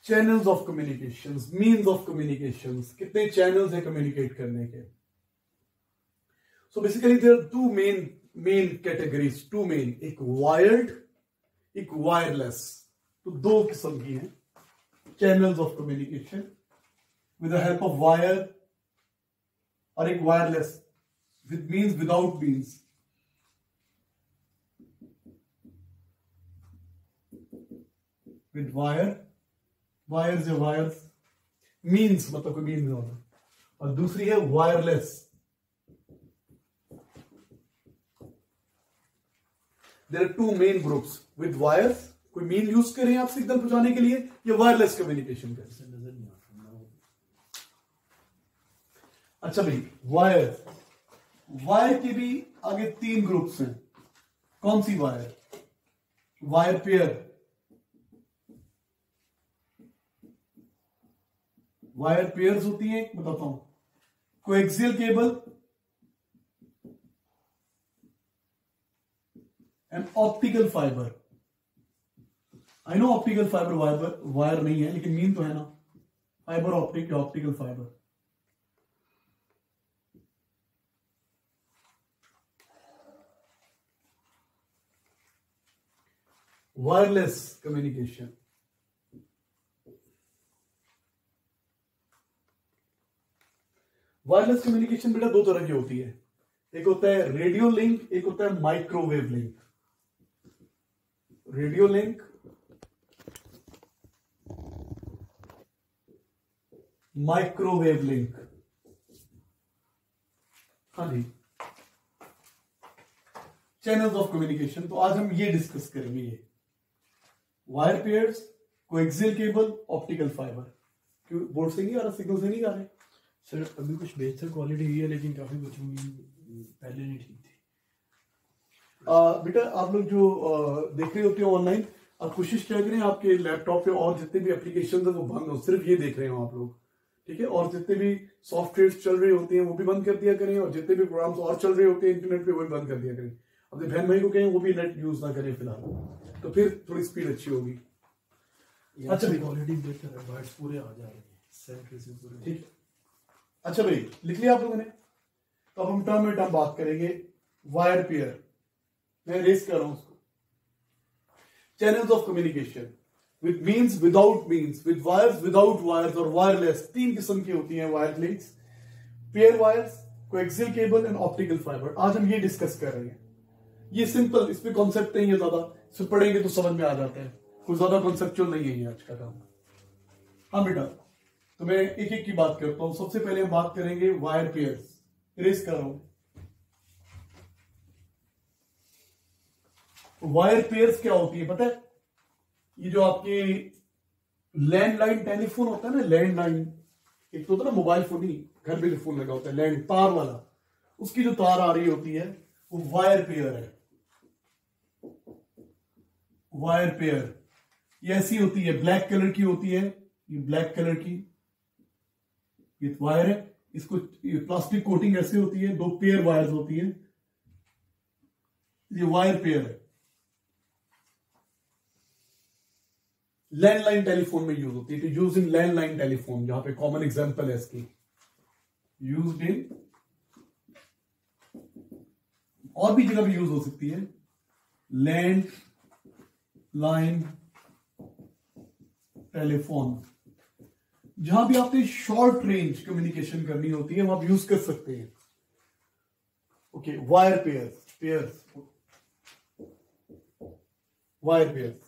Channels of communication, means of communication, कितने channels है communicate करने के। So basically there are two main categories, two main, एक wired एक वायरलेस, तो दो किस्म की हैं channels of communication with the help of wire, और एक wireless with means without means. With wires या वायर्स, मीन्स मतलब कोई मीन्स नहीं होता, और दूसरी है wireless. There are two main groups, with wires, कोई मीन यूज करें आप सिग्नल पहुंचाने के लिए, या वायरलेस कम्युनिकेशन करें। अच्छा भाई, वायर के भी आगे तीन ग्रुप्स हैं। कौन सी wire? Wire pair, wire pairs होती हैं, बताता हूं। Coaxial cable and optical fibre. I know optical fibre wire नहीं है, लेकिन मीन तो है ना, फाइबर ऑप्टिक या optical fibre. Wireless communication, wireless communication बेटा दो तरह की होती है, एक होता है रेडियो लिंक, एक होता है microwave link. Radio link, microwave link. हाँ जी, चैनल्स ऑफ कम्युनिकेशन। तो आज हम ये डिस्कस करेंगे, ये wire pairs, coaxial cable, optical fibre. क्यों बोर्ड से नहीं आ रहा, सिग्नल से नहीं आ रहे सर? अभी कुछ बेहतर क्वालिटी हुई है, लेकिन काफी बच्चों की पहले नहीं ठीक थी। बेटा आप लोग जो देख रहे होते हो ऑनलाइन, आप कोशिश क्या करें आपके लैपटॉप पे और जितने भी एप्लीकेशन है वो बंद हो, सिर्फ ये देख रहे हो आप लोग, ठीक है। और जितने भी सॉफ्टवेयर चल रहे होते हैं वो भी बंद कर दिया करें, और जितने भी प्रोग्राम्स और चल रहे होते हैं इंटरनेट पे वो भी बंद कर दिया करें। अपने बहन भाई को कहें वो भी नेट यूज ना करें फिलहाल, तो फिर थोड़ी स्पीड अच्छी होगी। अच्छा भाई, क्वालिटी बेहतर है, वर्ड्स पूरे आ जा रहे हैं, ठीक है। अच्छा भाई, लिख लिया आप लोगों ने? तो अब हम टर्म में टर्म बात करेंगे। वायर पेयर, मैं रेस कर रहा हूं उसको। Channels of communication with means, without means, with wires, without wires, और वायरलेस। तीन किस्म की होती हैं wire links, pair wires, coaxial cable and optical fibre. आज हम ये डिस्कस कर रहे हैं। ये सिंपल, इसमें कॉन्सेप्ट नहीं है ज्यादा, सिर्फ पढ़ेंगे तो समझ में आ जाता है, कोई ज्यादा कॉन्सेप्चुअल नहीं है ये आज का काम। हाँ बेटा, तो मैं एक एक की बात करता हूं। सबसे पहले हम बात करेंगे वायर पेयर्स। रेस कर रहा हूं। वायर पेयर्स क्या होती है पता है? ये जो आपके लैंडलाइन टेलीफोन होता है ना, लैंडलाइन, एक तो होता है ना मोबाइल फोन ही, घर पे जो फोन लगा होता है लैंड तार वाला, उसकी जो तार आ रही होती है वो वायर पेयर है। वायर पेयर ये ऐसी होती है, ब्लैक कलर की होती है, ये ब्लैक कलर की ये वायर है, इसको ये प्लास्टिक कोटिंग ऐसे होती है, दो पेयर वायर्स होती है, ये वायर पेयर है। लैंडलाइन टेलीफोन में यूज होती है, यूज इन लैंडलाइन टेलीफोन, जहां पे कॉमन एग्जांपल है इसकी, यूज्ड इन, और भी जगह भी यूज हो सकती है, लैंड लाइन टेलीफोन, जहां भी आपने शॉर्ट रेंज कम्युनिकेशन करनी होती है वहां आप यूज कर सकते हैं। Okay, wire pairs, wire pairs.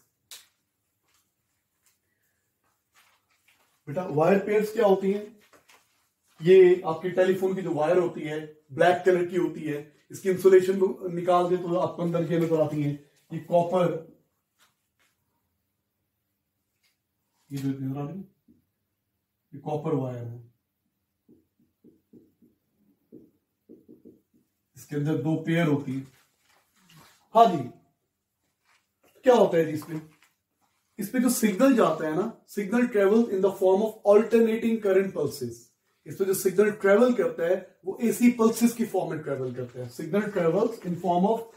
बेटा वायर पेयर्स क्या होती हैं? ये आपके टेलीफोन की जो वायर होती है ब्लैक कलर की होती है, इसकी इंसुलेशन को निकाल दे तो आपको अंदर के नजर आती है, ये कॉपर, ये जो नजर आ रही है ये कॉपर वायर है, इसके अंदर दो पेयर होती है। हाँ जी, क्या होता है जी इसमें जो सिग्नल जाता है ना, signal travel in the form of alternating current pulses. इसमें जो सिग्नल ट्रेवल करता है वो एसी पल्सेस की फॉर्म में ट्रेवल करता है। Signal travels in form of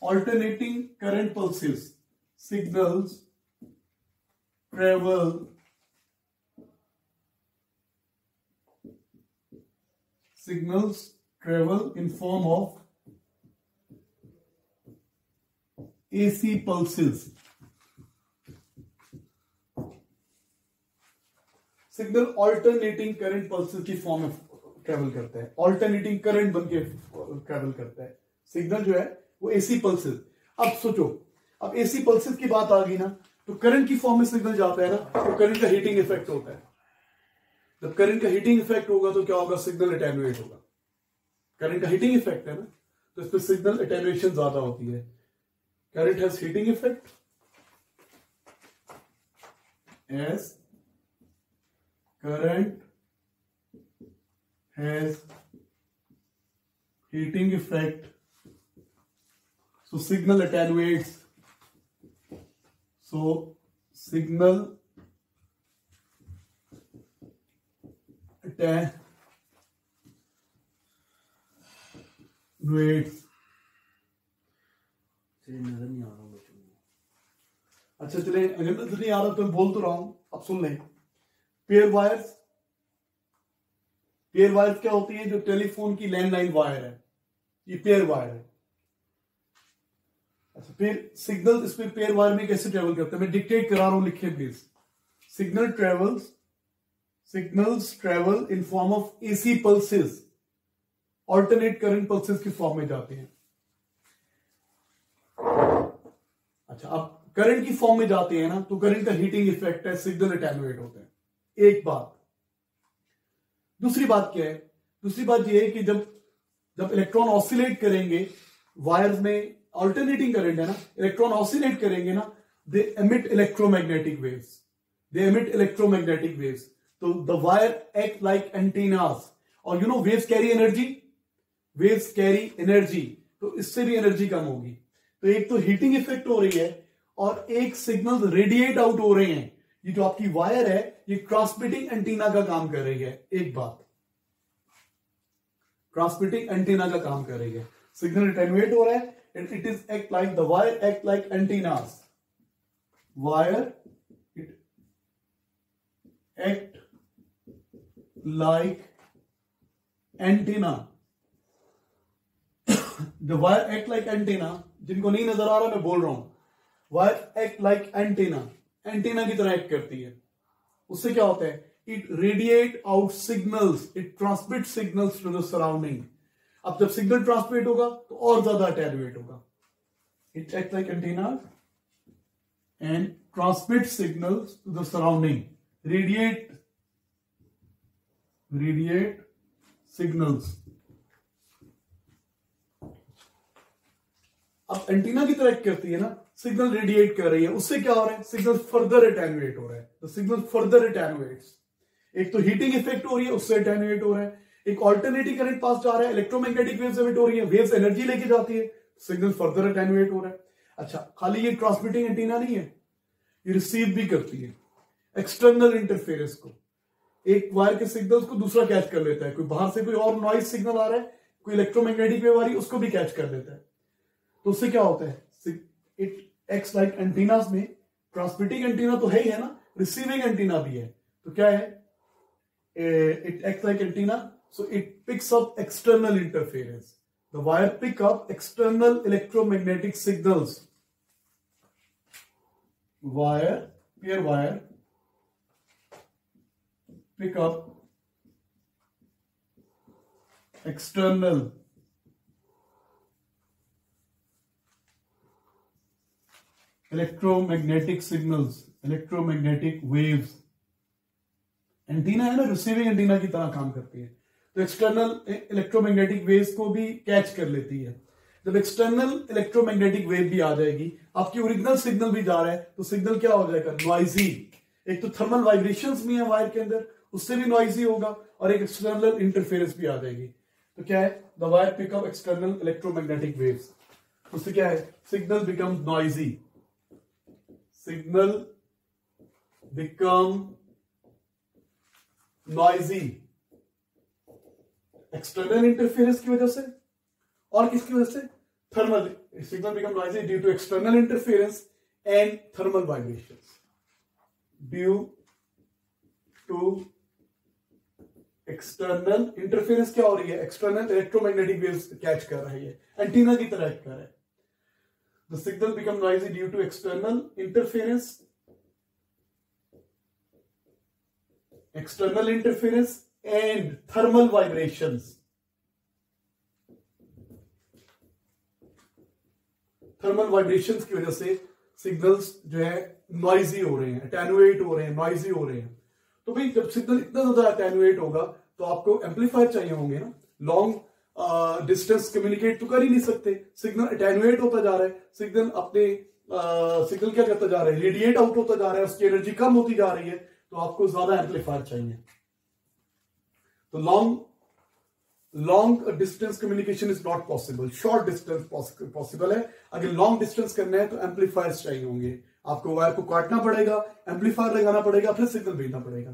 alternating current pulses. Signals travel signals travel in form of AC pulses. Signal alternating current pulses की फॉर्म में ट्रेवल करता है, ऑल्टरनेटिंग करंट बन के ट्रेवल करता है। सिग्नल जो है वो एसी पल्सेस। अब सोचो, अब एसी पल्सेस की बात आ गई ना, तो करंट की फॉर्म में सिग्नल जाता है ना, तो करंट का हीटिंग इफेक्ट होता है। जब करंट का हीटिंग इफेक्ट होगा तो क्या होगा, सिग्नल अटेन्युएट होगा। करंट का हीटिंग इफेक्ट है ना, तो इस पर सिग्नल अटेन्युएशन ज्यादा होती है। Current has heating effect as current has heating effect, so signal attenuates, so signal attenuates। नजर नहीं आ रहा बच्चों को। अच्छा चले, अगर नजर नहीं आ रहा तो मैं बोल तो रहा हूं, अब सुन लें। पेयर वायर्स, पेयर वायर्स क्या होती है, जो टेलीफोन की लैंडलाइन वायर है, ये पेयर वायर है। अच्छा, फिर सिग्नल इस पे पेयर वायर में कैसे ट्रेवल करते हैं, मैं डिक्टेट करा रहा हूं, लिखिए please. Signals travel in form of AC pulses, alternate current pulses की फॉर्म में जाते हैं। अच्छा, अब करंट की फॉर्म में जाते हैं ना, तो करंट का हीटिंग इफेक्ट है, सिग्नल अटेन्युएट होते हैं। एक बात। दूसरी बात क्या है, दूसरी बात यह है कि जब इलेक्ट्रॉन ऑसिलेट करेंगे वायर्स में, ऑल्टरनेटिंग करंट है ना, इलेक्ट्रॉन ऑसिलेट करेंगे ना, दे एमिट इलेक्ट्रोमैग्नेटिक वेव्स, तो the wire act like antennas, और you know waves carry energy, तो इससे भी एनर्जी कम होगी। तो एक तो हीटिंग इफेक्ट हो रही है, और एक सिग्नल रेडिएट आउट हो रहे हैं। ये जो आपकी वायर है, ये ट्रांसमिटिंग एंटीना का काम कर रही है। एक बात, ट्रांसमिटिंग एंटीना का काम कर रही है। सिग्नल अटेन्युएट हो रहा है, and it is act like, the wire act like antennas, wire it act like antenna. The wire act like antenna, जिनको नहीं नजर आ रहा मैं बोल रहा हूं, wire act like antenna, antenna की तरह एक्ट करती है। उससे क्या होता है, it radiate out signals, it transmit signals to the surrounding. अब जब सिग्नल ट्रांसमिट होगा तो और ज्यादा अटेन्युएट होगा। It act like antenna and transmit signals to the surrounding, radiate signals. अब एंटीना की तरह एक्ट करती है ना, सिग्नल रेडिएट कर रही है, उससे क्या हो रहा है, सिग्नल फर्दर अटेन्युएट हो रहा है। तो सिग्नल फर्दर अटेन्युएट्स, एक तो हीटिंग इफेक्ट हो रही है, उससे अटेन्युएट हो रहा है, एक ऑल्टरनेटिंग करंट पास जा रहा है, इलेक्ट्रोमैग्नेटिक वेव्स एमिट हो रही है, वेव्स एनर्जी लेके जाती है, सिग्नल फर्दर अटेन्युएट हो रहा है। अच्छा, खाली ये ट्रांसमिटिंग एंटीना नहीं है, ये रिसीव भी करती है एक्सटर्नल इंटरफेरेंस को। एक वायर के सिग्नल्स को दूसरा कैच कर लेता है, कोई बाहर से कोई और नॉइज सिग्नल आ रहा है, कोई इलेक्ट्रोमैग्नेटिक वेव आ रही है, उसको भी कैच कर लेता है। तो उससे क्या होता है, इट एक्ट्स लाइक एंटीनास में ट्रांसमिटिंग एंटीना तो है ही है ना, रिसीविंग एंटीना भी है। तो क्या है, it acts like antenna, so it picks up external interference. The wire pick up external electromagnetic signals. Pair wire pick up external electromagnetic signals, electromagnetic waves। Antenna है ना, रिसीविंग एंटीना की तरह काम करती है, तो एक्सटर्नल इलेक्ट्रोमैग्नेटिक वेव्स को भी कैच कर लेती है। जब एक्सटर्नल इलेक्ट्रोमैग्नेटिक वेव भी आ जाएगी, आपकी ओरिजिनल सिग्नल भी जा रहा है, तो सिग्नल क्या हो जाएगा, नॉइजी। एक तो थर्मल वाइब्रेशंस भी है वायर के अंदर, उससे भी नॉइजी होगा, और एक एक्सटर्नल इंटरफेरेंस भी आ जाएगी। तो क्या है, the wire pick up external electromagnetic waves, उससे क्या है, signal become noisy, signal become noisy external interference की वजह से, और किसकी वजह से, thermal. Signal become noisy due to external interference and thermal vibrations, due to external interference क्या हो रही है, एक्सटर्नल इलेक्ट्रोमैग्नेटिक वेव्स कैच कर रही है, एंटीना की तरह एक्ट कर रहा है. The signal become noisy due to external interference, external interference and thermal vibrations. Thermal vibrations की वजह से सिग्नल्स जो है नॉइजी हो रहे हैं, अटेनुएट हो रहे हैं, नॉइजी हो रहे हैं. तो भाई जब सिग्नल इतना ज्यादा अटेनुएट होगा तो आपको एम्पलीफायर चाहिए होंगे ना. लॉन्ग डिस्टेंस कम्युनिकेट तो कर ही नहीं सकते, सिग्नल अटेनुएट होता जा रहा है, सिग्नल अपने सिग्नल क्या करता जा रहा है, रेडिएट आउट होता जा रहा है, उसकी एनर्जी कम होती जा रही है, तो आपको ज्यादा एम्पलीफायर चाहिए. तो long distance communication is not possible, short distance possible है. अगर लॉन्ग डिस्टेंस करना है तो एम्पलीफायर्स चाहिए होंगे, आपको वायर को काटना पड़ेगा, एम्पलीफायर लगाना पड़ेगा, फिर सिग्नल भेजना पड़ेगा.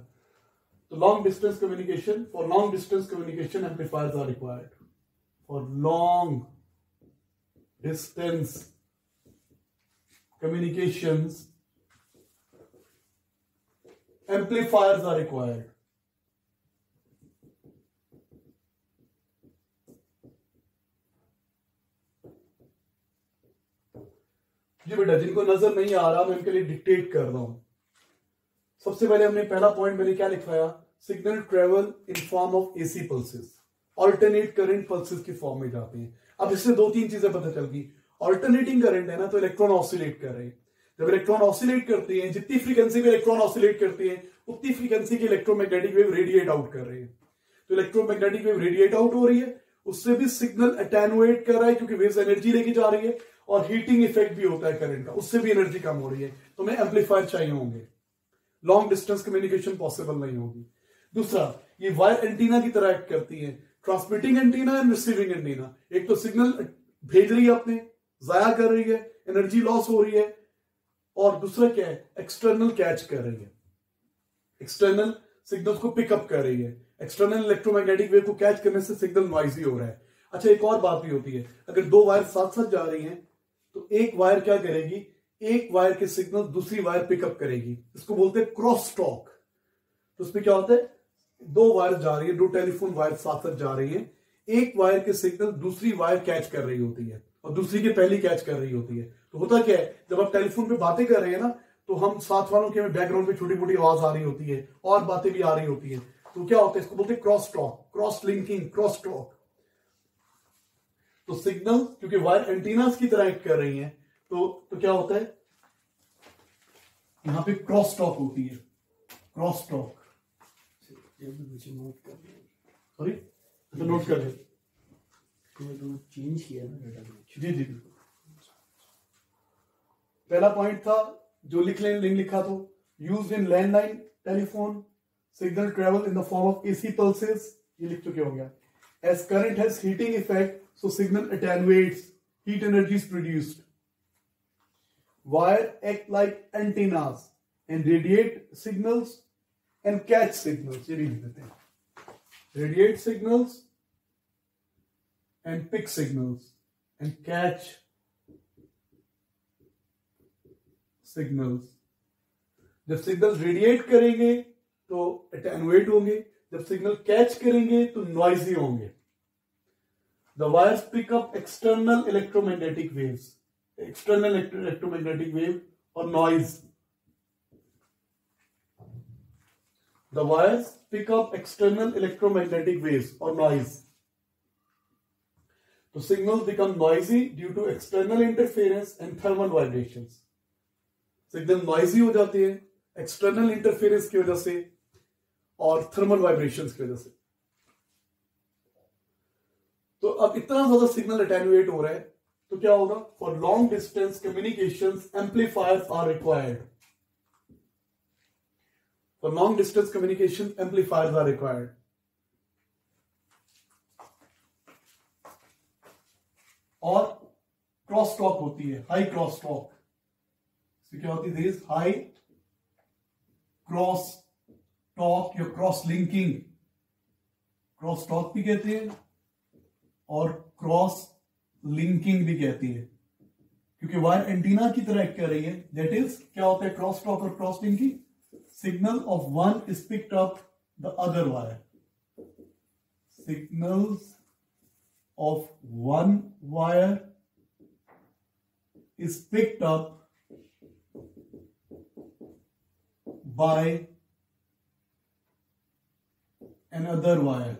तो long distance communication, for long distance communication amplifiers are required. For long distance communications amplifiers are required. जी बेटा, जिनको नजर नहीं आ रहा मैं इनके लिए डिक्टेट कर रहा हूं. सबसे पहले हमने पहला पॉइंट मैंने क्या लिखवाया, signal travel in form of AC pulses, alternate current pulses की फॉर्म में जाते हैं. अब इससे दो तीन चीजें पता चल गई. ऑल्टरनेटिंग करंट है ना, तो इलेक्ट्रॉन ऑसिलेट कर रहे हैं. जब इलेक्ट्रॉन ऑसिलेट करते हैं, जितनी फ्रीक्वेंसी पे इलेक्ट्रॉन ऑसिलेट करते हैं उतनी फ्रीक्वेंसी की इलेक्ट्रोमैग्नेटिक वेव रेडिएट आउट कर रहे हैं. तो इलेक्ट्रोमैग्नेटिक वेव रेडिएट आउट हो रही है, उससे भी सिग्नल अटेनुएट कर रहा है क्योंकि वेव्स एनर्जी लेके जा रही है, और हीटिंग इफेक्ट भी होता है करंट का, उससे भी एनर्जी कम हो रही है. तो हमें एम्पलीफायर चाहिए होंगे, लॉन्ग डिस्टेंस कम्युनिकेशन पॉसिबल नहीं होगी. दूसरा, ये वायर एंटीना की तरह एक्ट करती है, transmitting antenna and receiving antenna. एक तो सिग्नल भेज रही है अपने, जाया कर रही है, एनर्जी लॉस हो रही है, और दूसरा क्या है, एक्सटर्नल कैच कर रही है, एक्सटर्नल सिग्नल्स को पिकअप कर रही है. एक्सटर्नल इलेक्ट्रोमैग्नेटिक वेव को कैच करने से सिग्नल नॉइजी हो रहा है. अच्छा, एक और बात भी होती है, अगर दो वायर साथ साथ जा रही हैं तो एक वायर क्या करेगी, एक वायर के सिग्नल दूसरी वायर पिकअप करेगी, इसको बोलते हैं क्रॉस टॉक. तो उसमें क्या होता है, दो वायर जा रही है, दो टेलीफोन वायर साथ साथ जा रही है, एक वायर के सिग्नल दूसरी वायर कैच कर रही होती है और दूसरी के पहली कैच कर रही होती है. तो होता क्या है, जब आप टेलीफोन पे बातें कर रहे हैं ना, तो हम साथ वालों के बैकग्राउंड पे छोटी मोटी आवाज आ रही होती है और बातें भी आ रही होती है. तो क्या होता है, इसको बोलते हैं cross talk, cross linking, cross talk. तो सिग्नल क्योंकि वायर एंटीनास की तरह एक्ट कर रही हैं, तो क्या होता है, यहां पे क्रॉस टॉक होती है, क्रॉस टॉक. नोट कर सॉरी, तो नोट कर ले, चेंज किया ना डेटा. जी जी बिल्कुल. पहला पॉइंट था जो लिख लिखा तो, used in landline telephone, signal travel in the form of AC pulses, ये लिख चुके हो गया. As current has heating effect so signal attenuates, heat energy is produced. Wire act like antennas and radiate signals and catch signals. ये भी लिख देते हैं, radiate signals and pick signals and catch signals. जब सिग्नल रेडिएट करेंगे तो attenuate होंगे, जब सिग्नल कैच करेंगे तो नॉइजी होंगे. The wires pick up external electromagnetic waves, external electromagnetic wave or noise. The wires pick up external electromagnetic waves or noise. So signals become noisy due to external interference and thermal vibrations. Signal noisy हो जाते हैं external interference की वजह से और thermal vibrations की वजह से. तो अब इतना ज्यादा सिग्नल अटेनुएट हो रहा है तो क्या होगा, for long distance communications amplifiers are required. For long distance communication amplifiers are required. और क्रॉस टॉक होती है, हाई क्रॉस टॉक. क्या होती है, हाई क्रॉस टॉक या क्रॉस लिंकिंग, क्रॉस टॉक भी कहते हैं और क्रॉस लिंकिंग भी कहती है, क्योंकि वायर एंटीना की तरह एक्ट कर रही है. दैट इज क्या होता है क्रॉस टॉक और cross linking, signal of one is picked up the other wire. signals of one wire is picked up by another wire,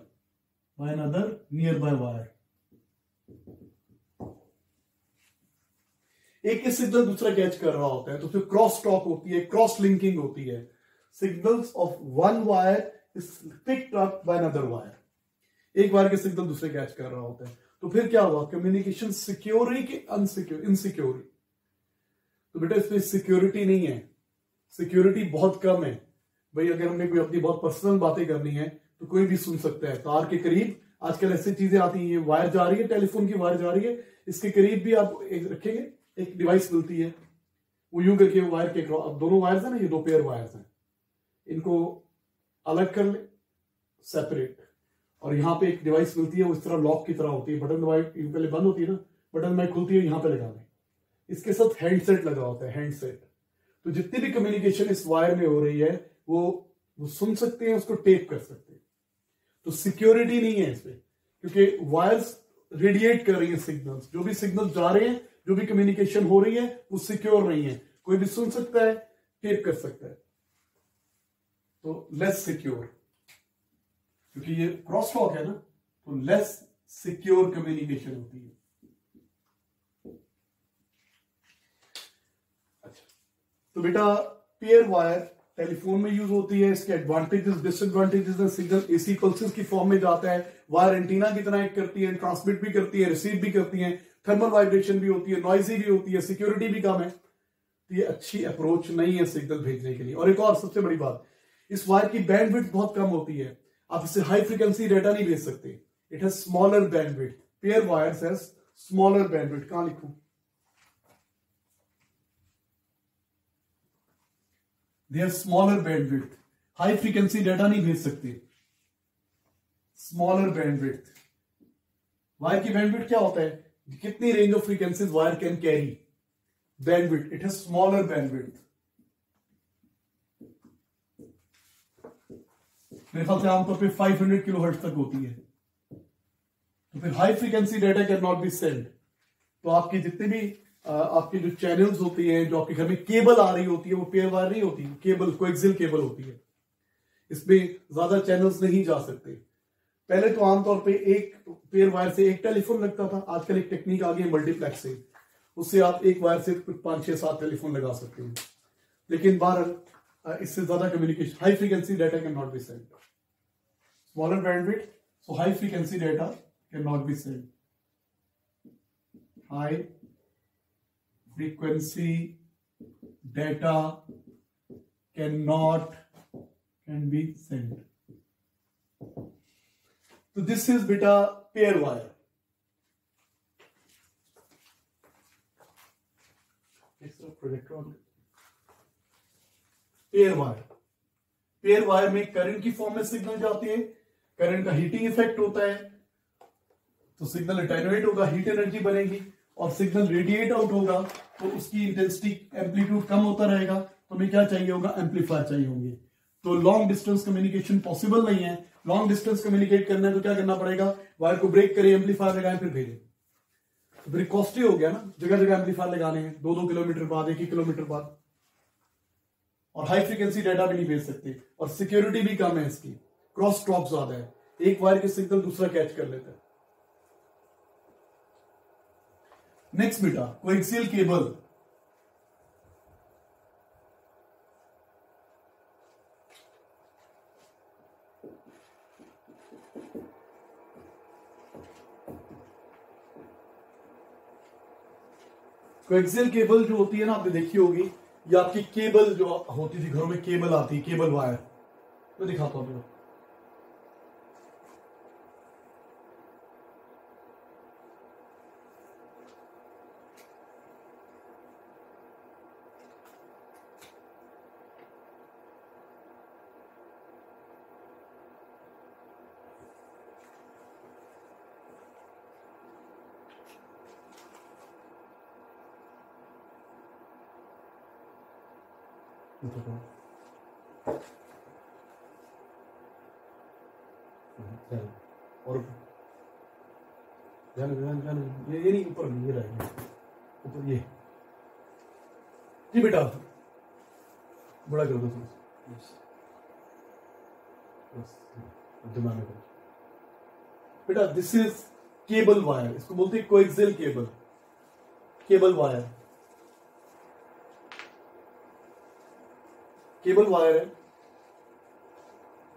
by another nearby wire. एक सिग्नल दूसरा catch कर रहा होता है तो फिर क्रॉस टॉक होती है, क्रॉस लिंकिंग होती है. Signals of one wire is picked up by another wire. एक वायर के सिग्नल दूसरे कैच कर रहा होता है तो फिर क्या हुआ, कम्युनिकेशन सिक्योर हुई कि अनसिक्योर, इनसिक्योर हुई. तो बेटा इसमें सिक्योरिटी नहीं है, सिक्योरिटी बहुत कम है भाई. अगर हमने कोई अपनी बहुत पर्सनल बातें करनी है तो कोई भी सुन सकता है. तार के करीब आजकल ऐसी चीजें आती हैं, वायर जा रही है, टेलीफोन की वायर जा रही है, इसके करीब भी आप एक रखेंगे, एक डिवाइस मिलती है, वो यूं करके वायर के, अब दोनों वायर्स हैं ना, ये दो पेयर वायर्स हैं, इनको अलग कर ले, सेपरेट, और यहाँ पे एक डिवाइस मिलती है, वो इस तरह लॉक की तरह होती है, बटन दबाए पहले बंद होती है ना, बटन दबाए खुलती है, यहाँ पे लगा दें. इसके साथ हैंडसेट लगा होता है, हैंडसेट. तो जितनी भी कम्युनिकेशन इस वायर में हो रही है वो सुन सकते हैं, उसको टेप कर सकते हैं. तो सिक्योरिटी नहीं है इसमें, क्योंकि वायर्स रेडिएट कर रही है सिग्नल्स. जो भी सिग्नल जा रहे हैं, जो भी कम्युनिकेशन हो रही है, वो सिक्योर नहीं है. कोई भी सुन सकता है, टेप कर सकता है. तो लेस सिक्योर, क्योंकि ये क्रॉस टॉक है ना, तो लेस सिक्योर कम्युनिकेशन होती है. अच्छा, तो बेटा पेयर वायर टेलीफोन में यूज होती है. इसके एडवांटेजेस, डिसएडवांटेजेस है. सिग्नल एसी पल्सेस की फॉर्म में जाता है. वायर एंटीना की तरह एक्ट करती है, ट्रांसमिट भी करती है, रिसीव भी करती है, थर्मल वाइब्रेशन भी होती है, नॉइजी भी होती है, सिक्योरिटी भी कम है. तो ये अच्छी अप्रोच नहीं है सिग्नल भेजने के लिए. और एक और सबसे बड़ी बात, इस वायर की बैंडविड्थ बहुत कम होती है. आप इससे हाई फ्रीक्वेंसी डेटा नहीं भेज सकते. It has smaller bandwidth. Pair wires has smaller bandwidth. कहां लिखूं? They have smaller bandwidth. High frequency data नहीं भेज सकते. Smaller bandwidth. वायर की बैंडविड्थ क्या होता है? कितनी range of frequencies wire can carry. Bandwidth, it has smaller bandwidth. मेरे ख्याल से आमतौर पे 500 किलोहर्ट्ज तक होती है. तो फिर high frequency data can not be send. तो आपकी जितने भी आपकी जो चैनल्स होती हैं, जो आपके घर में केबल आ रही होती है, वो पेयर वायर नहीं होती, केबल कोएक्सियल केबल होती है. इसमें ज्यादा चैनल्स नहीं जा सकते. पहले तो आमतौर पे एक पेयर वायर से एक टेलीफोन लगता था. आजकल एक टेक्निक आ गई है मल्टीप्लेक्स से, उससे आप एक वायर से कुछ 5, 6, 7 टेलीफोन लगा सकते हैं. लेकिन बहरहाल इससे ज्यादा communication, high frequency data can not be send. Smaller bandwidth, so high frequency data can not be send. High frequency data can be sent. So this is beta pair wire. Pair wire. Pair wire में current की form में signal जाती है. Current का heating effect होता है, तो signal attenuate होगा, हीट एनर्जी बनेगी, और सिग्नल रेडिएट आउट होगा तो उसकी इंटेंसिटी, एम्पलीट्यूड कम होता रहेगा. तो हमें क्या चाहिए होगा? एम्पलीफायर चाहिए होंगे. तो लॉन्ग डिस्टेंस कम्युनिकेशन पॉसिबल नहीं है. लॉन्ग डिस्टेंस कम्युनिकेट करना है तो क्या करना पड़ेगा? वायर को ब्रेक करें, एम्पलीफायर लगाएं, फिर भेजें. तो फिर कॉस्टली हो गया ना, जगह जगह एम्पलीफायर लगाने हैं, 2-2 किलोमीटर बाद, 1 किलोमीटर बाद. और हाई फ्रीक्वेंसी डाटा भी नहीं भेज सकते, और सिक्योरिटी भी कम है इसकी. क्रॉस टॉक ज्यादा है, एक वायर के सिग्नल दूसरा कैच कर लेता है. नेक्स्ट बेटा कोएक्सियल केबल. कोएक्सियल केबल जो होती है ना, आपने देखी होगी, ये आपकी केबल जो होती थी घरों में, केबल आती है, केबल वायर. मैं दिखाता हूं. और ध्यान ध्यान ध्यान, ये नहीं, ऊपर नहीं, ये रहेगा ऊपर, ये जी बेटा बड़ा कर दो थोड़ा सा, बस दिमाग में बेटा। दिस इज केबल वायर, इसको बोलते हैं coaxial cable, cable wire, cable wire है।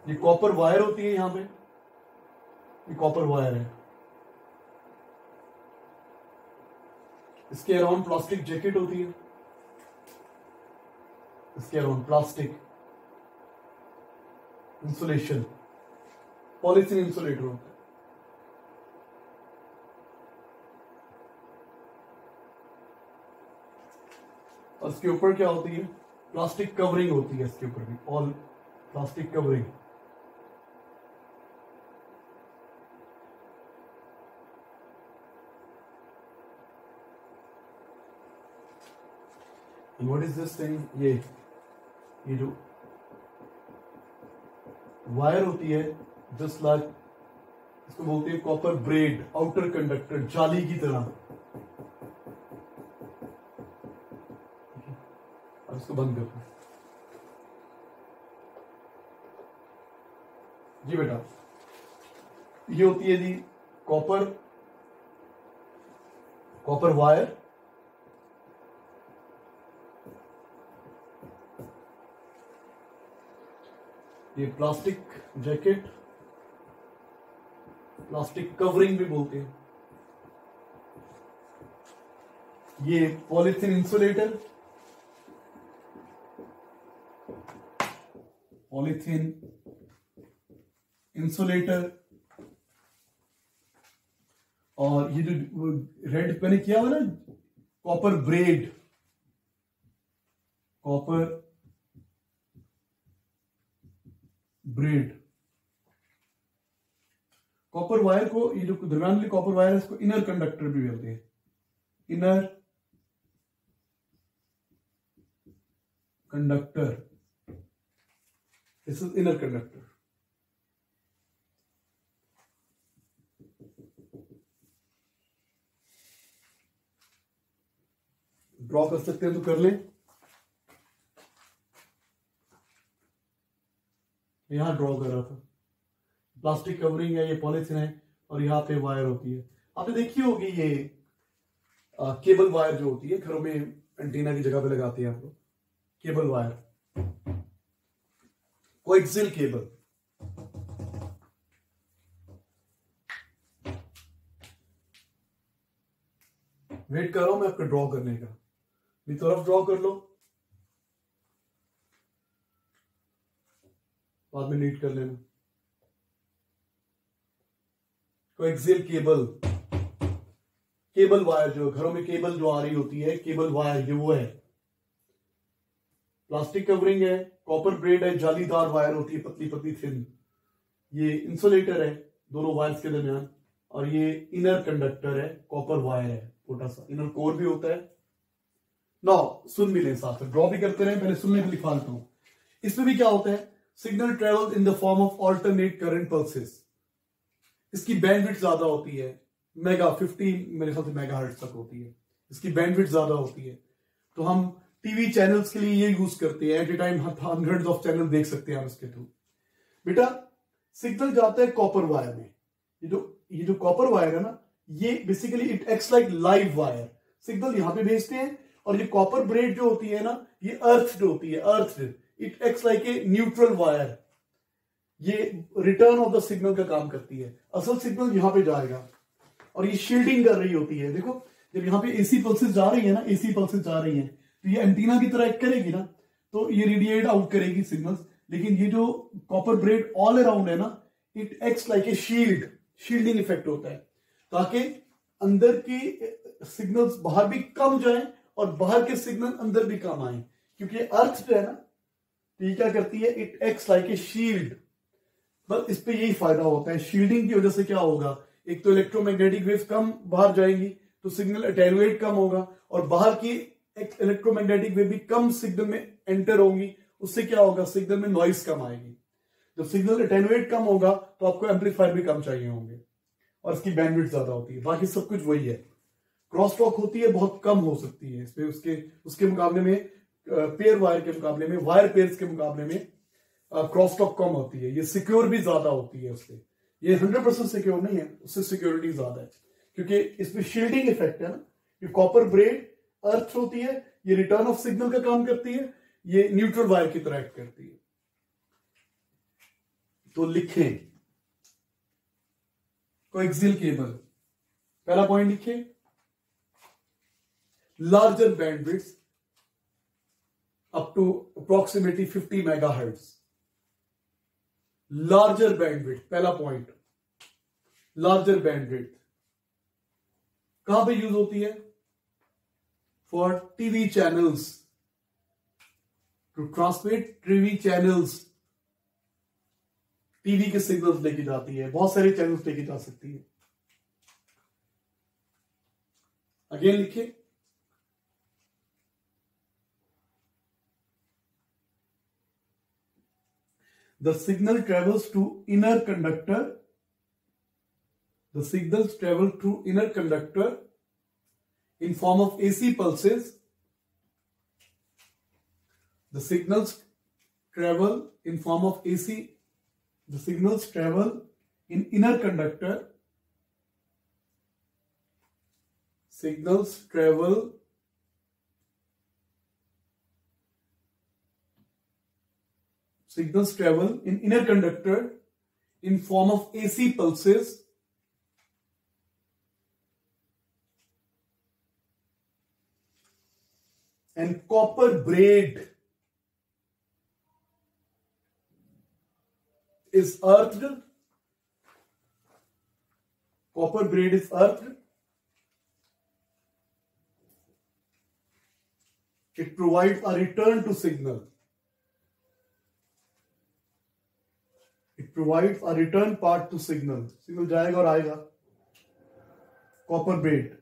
ये कॉपर वायर होती है, यहां पे ये कॉपर वायर है। इसके अराउंड प्लास्टिक जैकेट होती है, इसके around plastic insulation, polythene insulator होता है। और इसके ऊपर क्या होती है, प्लास्टिक कवरिंग होती है, इसके ऊपर भी all plastic covering. What is this thing, ये जो वायर होती है जस्ट लाइक, इसको बोलते हैं कॉपर ब्रेड, आउटर कंडक्टर, जाली की तरह। अब इसको बंद करते हैं जी बेटा। ये होती है जी कॉपर, कॉपर वायर, ये प्लास्टिक जैकेट, प्लास्टिक कवरिंग भी बोलते हैं, ये पॉलीथीन इंसुलेटर, पॉलीथीन इंसुलेटर, और ये जो रेड मैंने किया हुआ ना copper bread, copper bread. Copper wire को, ये जो दरमियान वाली कॉपर वायर है, इसको इनर कंडक्टर भी बोलते हैं, inner conductor, this is inner conductor. Draw कर सकते हैं तो कर लें, यहां ड्रॉ कर रहा था, प्लास्टिक कवरिंग है, ये पॉलीथीन है, और यहां पे वायर होती है। आपने देखी होगी ये केबल वायर जो होती है, घरों में एंटीना की जगह पे लगाते हैं आप लोग, cable wire, coaxial cable. Wait कर रहा हूं मैं आपको ड्रॉ करने का, भी तरफ ड्रॉ कर लो, बाद में नीट कर लेना। कोएक्सियल केबल, केबल वायर, जो घरों में केबल जो आ रही होती है, केबल वायर, ये वो है। प्लास्टिक कवरिंग है, कॉपर ब्रेड है, जालीदार वायर होती है, पतली पतली थिन। ये इंसुलेटर है दोनों वायर्स के दरमियान, और ये इनर कंडक्टर है, कॉपर वायर है, छोटा सा इनर कोर भी होता है। नाउ सुन भी लें, साथ में ड्रॉ भी करते रहे, पहले सुनने के लिखा लेता हूं। इसमें भी क्या होता है, signal travel in the form of alternate current pulses. इसकी बैंडविड्थ ज्यादा होती है, मेगा 50 मेरे ख्याल से मेगाहर्ट्ज तक होती है, इसकी बैंडविड्थ ज्यादा होती है। तो हम टीवी चैनल्स के लिए ये यूज करते हैं, at a time hundreds of channel देख सकते हैं आप इसके थ्रू। बेटा सिग्नल जाता है कॉपर वायर में, ये जो कॉपर वायर है ना, ये basically it acts like live wire. Signal यहां पे भेजते हैं, और ये कॉपर ब्रेड जो होती है ना, ये अर्थ जो होती है, earth, it acts like a neutral wire. ये रिटर्न ऑफ द सिग्नल का काम करती है। असल सिग्नल यहां पे जाएगा, और ये शील्डिंग कर रही होती है। देखो जब यहाँ पे एसी पल्सेस जा रही है ना, एसी पल्सेस जा रही हैं, तो ये एंटीना की तरह एक्ट करेगी ना, तो ये रेडिएट आउट करेगी सिग्नल्स। लेकिन ये जो कॉपर ब्रेड ऑल अराउंड है ना, it acts like A shield, shielding effect होता है, ताकि अंदर की सिग्नल्स बाहर भी कम जाएं और बाहर के सिग्नल अंदर भी कम आए। क्योंकि अर्थ जो है ना, तो ये क्या करती है, it acts like A shield. बस इस पे यही फायदा होता है। शील्डिंग की वजह से क्या होगा, एक तो इलेक्ट्रोमैग्नेटिक वेव्स कम बाहर जाएंगी, तो सिग्नल अटेनुएट कम होगा, और बाहर की इलेक्ट्रोमैग्नेटिक वेव भी कम सिग्नल में एंटर होंगी, उससे क्या होगा, सिग्नल में नॉइस कम आएगी। जब सिग्नल अटेनुएट कम होगा तो आपको एम्पलीफायर भी कम चाहिए होंगे और इसकी बैंडविड्थ ज्यादा होती है। बाकी सब कुछ वही है। क्रॉस टॉक होती है, बहुत कम हो सकती है इसमें, उसके मुकाबले में पेयर वायर के मुकाबले में, वायर पेयर्स के मुकाबले में क्रॉस टॉक कम होती है। ये सिक्योर भी ज्यादा होती है उससे। ये 100% सिक्योर नहीं है, उससे सिक्योरिटी ज्यादा है क्योंकि इसमें शील्डिंग इफेक्ट है ना। ये कॉपर ब्रेड अर्थ होती है, ये रिटर्न ऑफ सिग्नल का काम करती है, ये न्यूट्रल वायर की तरह एक्ट करती है। तो लिखें कोएक्सियल केबल, पहला पॉइंट लिखिए, larger bandwidth up to approximately 50 megahertz. Larger bandwidth, पहला पॉइंट, लार्जर बैंडविड्थ कहां पे यूज होती है? For TV channels, to transmit TV channels. TV के सिग्नल्स लेके जाती है, बहुत सारे चैनल्स लेके जा सकती है। अगेन लिखिए, the signal travels to inner conductor. The signals travel through inner conductor in form of AC pulses. The signals travel in form of AC. The signals travel in inner conductor. Signals travel in inner conductor in form of AC pulses and copper braid is earthed. Copper braid is earthed. It provides a return to signal. It provides a return part to signal. Signal जाएगा और आएगा। Copper bread,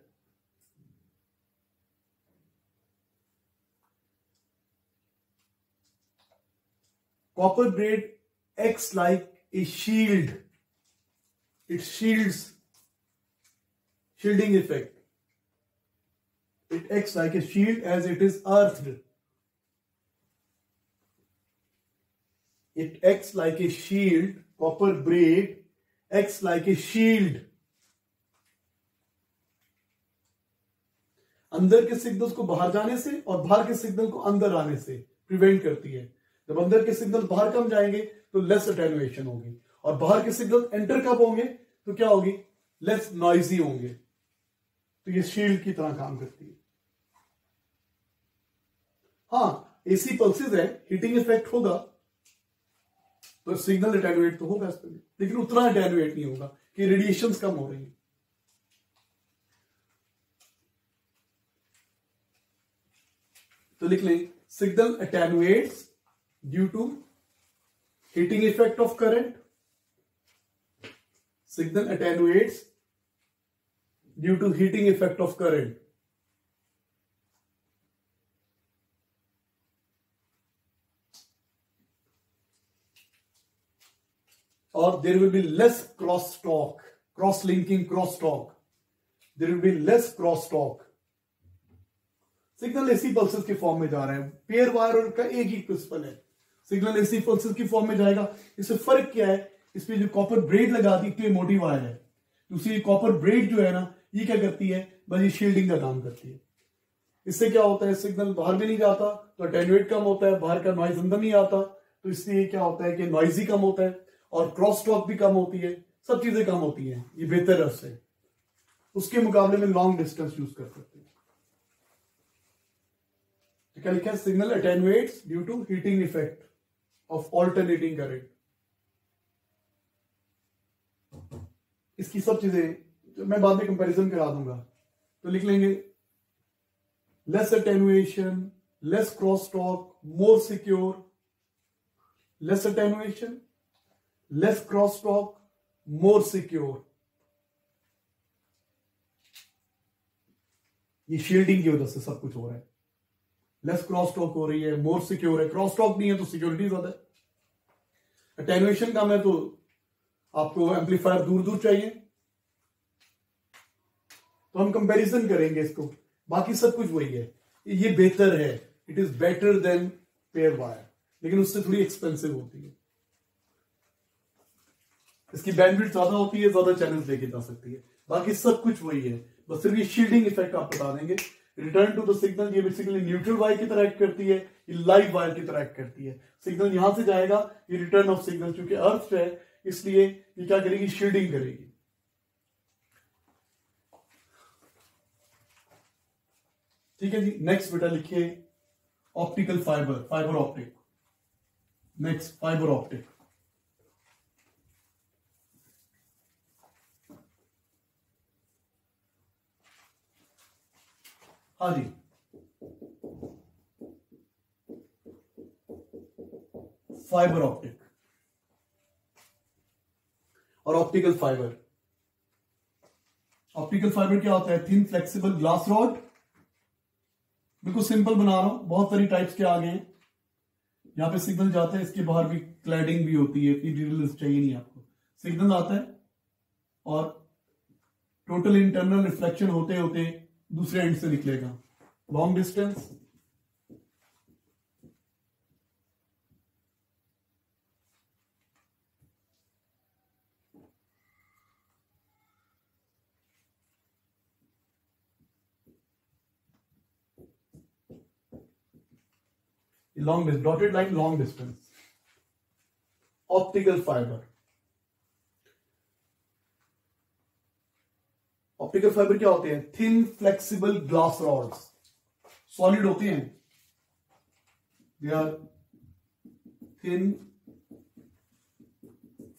copper braid acts like a shield. It shields, shielding effect. It acts like a shield as it is earthed. It acts like a shield. Copper braid acts like a shield. अंदर के signals को बाहर जाने से और बाहर के signal को अंदर आने से प्रिवेंट करती है। जब अंदर के सिग्नल बाहर कम जाएंगे तो लेस अटेनुएशन होगी, और बाहर के सिग्नल एंटर कब होंगे तो क्या होगी? लेस नॉइजी होंगे। तो ये शील्ड की तरह काम करती है। हाँ, एसी पल्सेस है, हीटिंग इफेक्ट होगा तो सिग्नल अटेनुएट तो होगा इस पर, लेकिन उतना अटेनुएट नहीं होगा कि रेडिएशंस कम हो रही है। तो लिख लें, signal attenuates due to heating effect of current. Signal attenuates due to heating effect of current. और there will be less crosstalk, cross-linking crosstalk. There will be less crosstalk. Signal AC pulses के form में जा रहे हैं। Pair wire का एक ही principal है, signal AC pulses की फॉर्म में जाएगा। इससे फर्क क्या है? इसमें जो कॉपर ब्रेड लगा दी तो ये मोटी वायर है, दूसरी कॉपर ब्रेड जो है ना, ये क्या करती है? बस ये शील्डिंग का काम करती है। इससे क्या होता है? सिग्नल बाहर भी नहीं जाता तो अटेनुएट कम होता है, बाहर का नॉइज अंदर नहीं आता, तो इसलिए क्या होता है कि नॉइजी कम होता है और क्रॉस टॉक भी कम होती है, सब चीजें कम होती हैं। ये बेहतर है उससे। उसके मुकाबले में लॉन्ग डिस्टेंस यूज कर सकते हैं। तो क्या लिखा है? Signal attenuates due to heating effect of alternating current. इसकी सब चीजें मैं बाद में कंपैरिजन करा दूंगा। तो लिख लेंगे, less attenuation, less cross talk, more secure. Less attenuation, less cross talk, more secure. ये शील्डिंग की वजह से सब कुछ हो रहा है। लेस क्रॉस टॉक हो रही है, मोर सिक्योर है। क्रॉस टॉक नहीं है तो सिक्योरिटी ज्यादा है। अटेन्युएशन का है तो आपको एम्पलीफायर दूर दूर चाहिए, तो हम कंपैरिजन करेंगे इसको, बाकी सब कुछ वही है। ये बेहतर है, it is better than pair wire, लेकिन उससे थोड़ी एक्सपेंसिव होती है। इसकी बैंडविड्थ ज्यादा होती है, ज्यादा चैनल्स लेके जा सकती है, बाकी सब कुछ वही है, बस सिर्फ ये शील्डिंग इफेक्ट आप बता देंगे। रिटर्न टू द सिग्नल, ये बेसिकली न्यूट्रल वायर की तरह एक्ट करती है, ये लाइव वायर की तरह एक्ट करती है। सिग्नल यहां से जाएगा, ये रिटर्न ऑफ सिग्नल, चूंकि अर्थ है इसलिए ये क्या करेगी, शील्डिंग करेगी। ठीक है जी। नेक्स्ट बेटा लिखिए optical fibre, fibre optic. Next fibre optic. हाँ जी, फाइबर ऑप्टिक और ऑप्टिकल फाइबर। ऑप्टिकल फाइबर क्या होता है, थिन फ्लेक्सिबल ग्लास रॉड। बिल्कुल सिंपल बना रहा हूं, बहुत सारी टाइप्स के आगे हैं। यहां पे सिग्नल जाता है, इसके बाहर भी क्लैडिंग भी होती है, इतनी डिटेल्स चाहिए नहीं आपको। सिग्नल आता है और टोटल इंटरनल रिफ्लेक्शन होते होते दूसरे एंड से निकलेगा, long distance. Long dotted line, long distance, optical fibre. Optical fibre क्या होते हैं, thin flexible glass rods, solid होते हैं, they are thin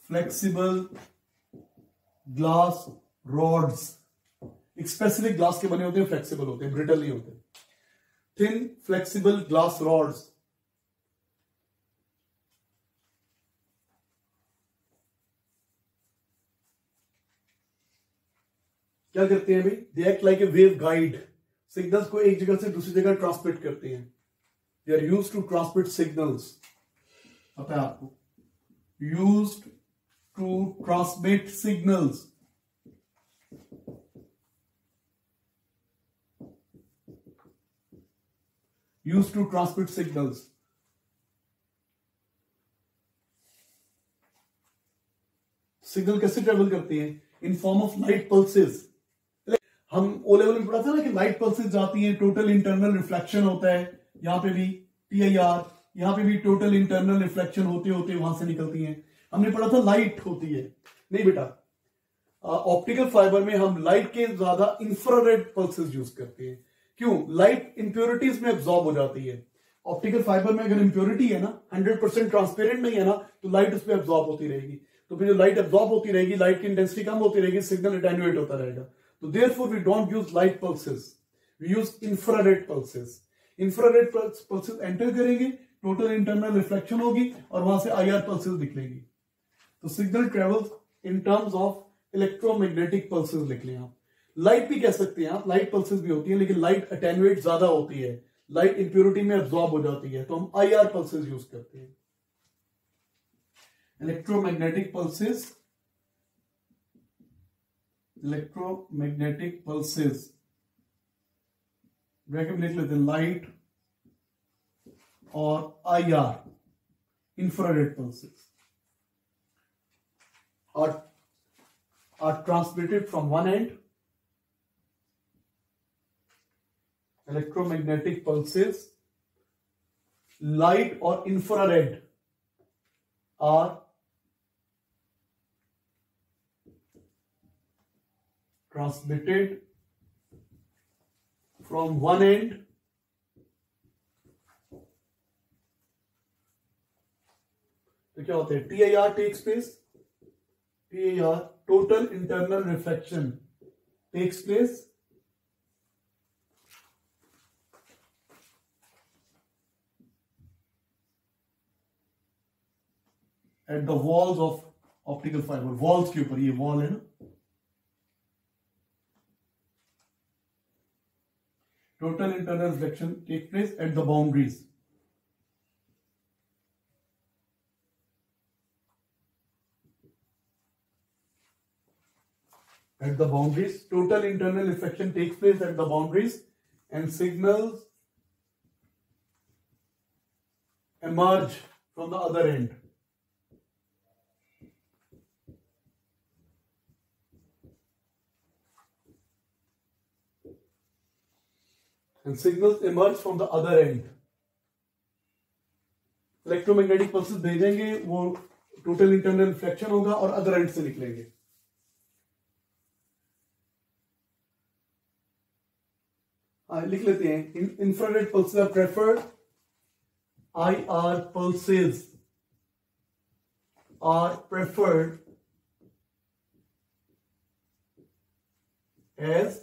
flexible glass rods. एक स्पेसिफिक ग्लास के बने होते हैं, फ्लेक्सिबल होते हैं, ब्रिटल नहीं होते। Thin flexible glass rods. क्या करते हैं भाई, they act like a wave guide, signals को एक जगह से दूसरी जगह ट्रांसमिट करते हैं। They are used to transmit signals, पता है आपको, used to transmit signals. Used to transmit signals. Signal कैसे ट्रेवल करते हैं, in form of light pulses. हम ओ लेवल में पढ़ा था ना कि लाइट पल्सेस जाती हैं, टोटल इंटरनल रिफ्लेक्शन होता है, यहां पे भी TIR, यहां पे भी टोटल इंटरनल रिफ्लेक्शन होते होते वहां से निकलती हैं। हमने पढ़ा था लाइट होती है, नहीं बेटा, ऑप्टिकल फाइबर में हम लाइट के ज्यादा इंफ्रारेड पल्सेस यूज करते हैं। क्यों, लाइट इंप्योरिटीज में एब्जॉर्ब हो जाती है। ऑप्टिकल फाइबर में अगर इंप्योरिटी है ना, 100% ट्रांसपेरेंट नहीं है ना, तो लाइट उस पर एब्जॉर्ब होती रहेगी। तो फिर जो लाइट एब्जॉर्ब होती रहेगी, लाइट की इंटेंसिटी कम होती रहेगी, सिग्नल अटेन्युएट होता रहेगा। So therefore we don't use light pulses, we use infrared pulses. Infrared pulses enter करेंगे, total internal reflection होगी और वहां से IR pulses निकलेगी। तो signal travels in terms of electromagnetic pulses लिख लें आप। लाइट भी कह सकते हैं आप, लाइट pulses भी होती है, लेकिन लाइट अटेन्युएट ज्यादा होती है, लाइट इंप्योरिटी में एब्जॉर्ब हो जाती है, तो हम IR pulses यूज करते हैं। Electromagnetic pulses, electromagnetic pulses, bracket में लिख लेते हैं लाइट और IR, infrared pulses, are transmitted from one end. Electromagnetic pulses, light or infrared are transmitted from one end तो क्या होता है, TIR takes place, TIR total internal reflection takes place at the walls of optical fiber, walls के ऊपर, ये wall है ना, total internal reflection take place at the boundaries. at the boundaries. Total internal reflection takes place at the boundaries and signals emerge from the other end. And signals emerge from the other end. Electromagnetic pulses भेजेंगे, वो total internal reflection होगा और other and से निकलेंगे. लिख लेते हैं. Infrared pulses are preferred. IR pulses are preferred as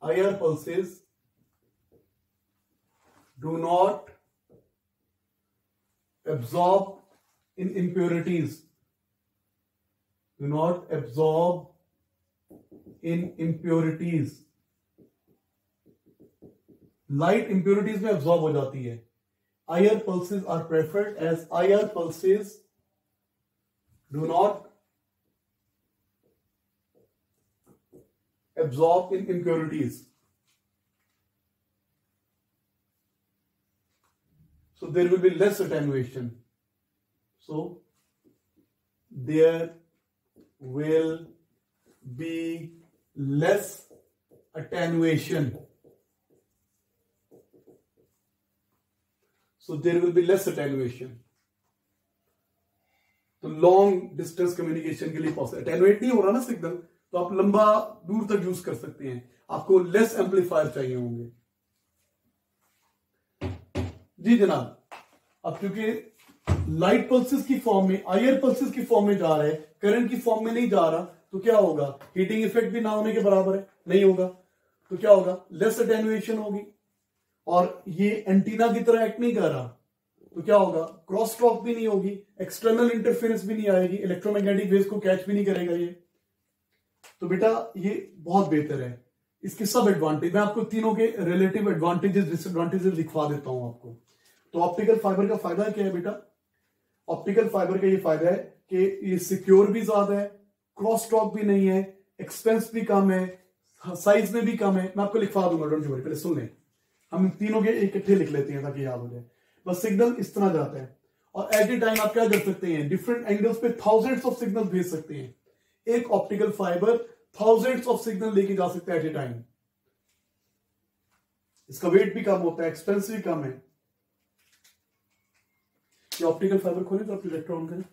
IR pulses do not absorb in impurities. Do not absorb in impurities. Light impurities में एब्जॉर्ब हो जाती है. IR pulses are preferred as IR pulses do not absorb in impurities. So there will be less attenuation. So there will be less attenuation. So there will be less attenuation. तो long distance communication के लिए possible. Attenuate नहीं हो रहा ना signal, तो आप लंबा दूर तक यूज कर सकते हैं. आपको लेस एम्पलीफायर चाहिए होंगे. जी जनाब. अब क्योंकि लाइट पल्सेस की फॉर्म में, आईआर पल्सेस की फॉर्म में जा रहा है, करंट की फॉर्म में नहीं जा रहा, तो क्या होगा? हीटिंग इफेक्ट भी ना होने के बराबर है. नहीं होगा तो क्या होगा? लेस अटेनुएशन होगी. और ये एंटीना की तरह एक्ट नहीं कर रहा, तो क्या होगा? क्रॉस टॉक भी नहीं होगी, एक्सटर्नल इंटरफेरेंस भी नहीं आएगी, इलेक्ट्रोमैग्नेटिक वेव्स को कैच भी नहीं करेगा ये. तो बेटा ये बहुत बेहतर है. इसके सब एडवांटेज मैं आपको तीनों के रिलेटिव एडवांटेजेस डिसएडवांटेजेस दिखा देता हूं आपको. तो ऑप्टिकल फाइबर का फायदा क्या है बेटा? ऑप्टिकल फाइबर का ये फायदा है कि ये सिक्योर भी ज्यादा है, क्रॉस टॉक भी नहीं है, एक्सपेंस भी कम है, साइज में भी कम है. मैं आपको लिखवा दूंगा, डोंट वरी. पहले सुन लें, हम तीनों के इकट्ठे लिख लेते हैं ताकि याद हो जाए. बस सिग्नल इस तरह जाता है और एट ए टाइम आप क्या कर सकते हैं? डिफरेंट एंगल्स पे थाउजेंड्स ऑफ सिग्नल भेज सकते हैं. एक optical fibre thousands of signal लेके जा सकते हैं एट ए टाइम. इसका वेट भी कम होता है, एक्सपेंस भी कम है. ये ऑप्टिकल फाइबर खोले तो आप प्रोजेक्टर ऑन करें.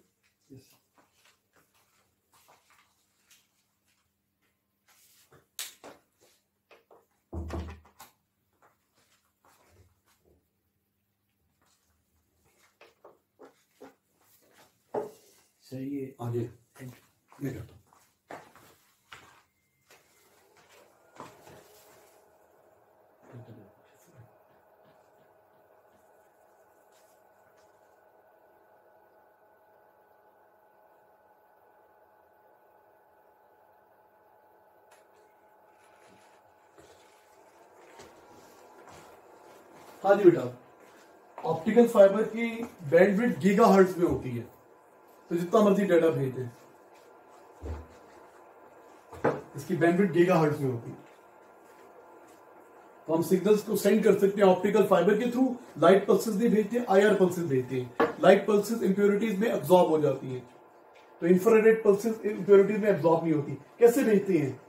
सही है. आगे मैं करता हूं. हाँ जी बेटा, ऑप्टिकल फाइबर की बैंडविड्थ गीगाहर्ट्ज में होती है, तो जितना मर्जी डाटा भेज दें, इसकी बैंडविड्थ गीगाहर्ट्ज में होती है. तो हम सिग्नल्स को सेंड कर सकते हैं ऑप्टिकल फाइबर के थ्रू. लाइट पल्सेस नहीं भेजते, आईआर पल्सेस भेजते हैं. लाइट पल्सेस इंप्योरिटीज में एब्जॉर्ब हो जाती हैं, तो इंफ्रारेड पल्सेस इंप्योरिटीज में एब्जॉर्ब नहीं होती. कैसे भेजते हैं?